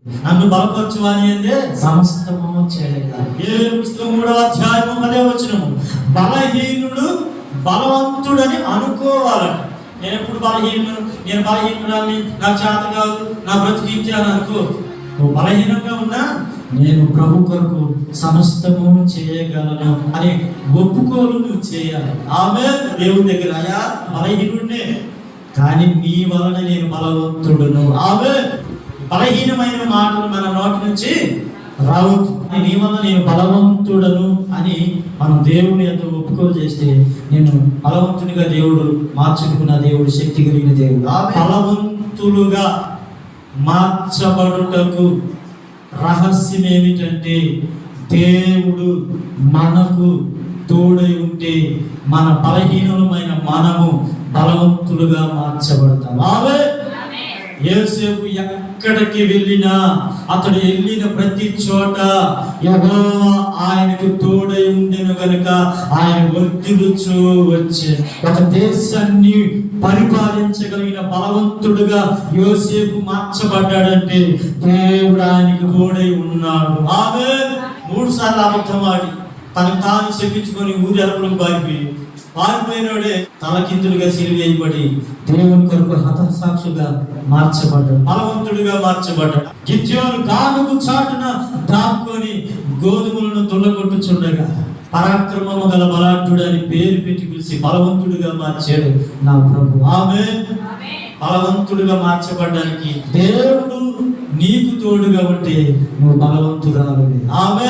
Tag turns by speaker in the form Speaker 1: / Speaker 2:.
Speaker 1: నన్ను బలపరచువాని అంటే
Speaker 2: సమస్తము చేయగలరు.
Speaker 1: యోవేలు పుస్తకం 3వ అధ్యాయము 10వ వచనము, బలహీనుడు బలవంతుడని అనుకోవాలట. నేను ఎప్పుడు నేను బలహీనురాన్ని, నా చేత కాదు, నా బ్రతికించే అని అనుకో. నువ్వు బలహీనంగా ఉన్నా
Speaker 2: నేను ప్రభు కొరకు సమస్తము చేయగలను అని ఒప్పుకోలు నువ్వు చేయాలి.
Speaker 1: ఆమె దేవుని దగ్గర అయా బలహీనుడినే,
Speaker 2: కానీ మీ వలన నేను బలవంతుడును.
Speaker 1: ఆమె బలహీనమైన మాటలు మన నోటి నుంచి
Speaker 2: రావద్దు. నీ వల్ల నేను బలవంతుడను అని మనం దేవుని ఎంత ఒప్పుకోలు చేస్తే నేను బలవంతునిగా దేవుడు మార్చుకున్న దేవుడు, శక్తి కలిగిన దేవుడు.
Speaker 1: బలవంతులుగా మార్చబడుటకు రహస్యం ఏమిటంటే దేవుడు మనకు తోడై ఉంటే మన బలహీనమైన మనము బలవంతులుగా మార్చబడతాం. ఆమె యోసేపు ఎక్కడికి వెళ్ళినా, అతడు వెళ్ళిన ప్రతి చోట యెహోవా ఆయనకు తోడై ఉండెను గనుక ఆయన వర్ధిల్లుచూ వచ్చే ఒక దేశాన్ని పరిపాలించగలిగిన బలవంతుడుగా యోసేపు మార్చబడ్డాడంటే దేవుడు ఆయనకు తోడై ఉన్నాడు. ఆమె 3 సార్లు అబద్ధమాడి తనకు తాను చెప్పించుకొని ఊరి అరపులకు పారిపోయినోడే తలకిందులుగా సిలువేయబడి
Speaker 2: దేవుని కొరకు హతసాక్షిగా మార్చబడ్డాడు,
Speaker 1: బలవంతుడిగా మార్చబడ్డాడు. గిద్యోను గానుగు చాటున దాక్కొని గోధుమలను దుల్లగొట్టుచుండగా పరాక్రమము గల బలాఢ్యుడు అని పేరు పెట్టి పిలిచి బలవంతుడిగా మార్చాడు నా ప్రభు. ఆమె బలవంతుడిగా మార్చబడ్డానికి దేవుడు నీకు తోడుగా ఉంటే నువ్వు బలవంతురాలు. ఆమె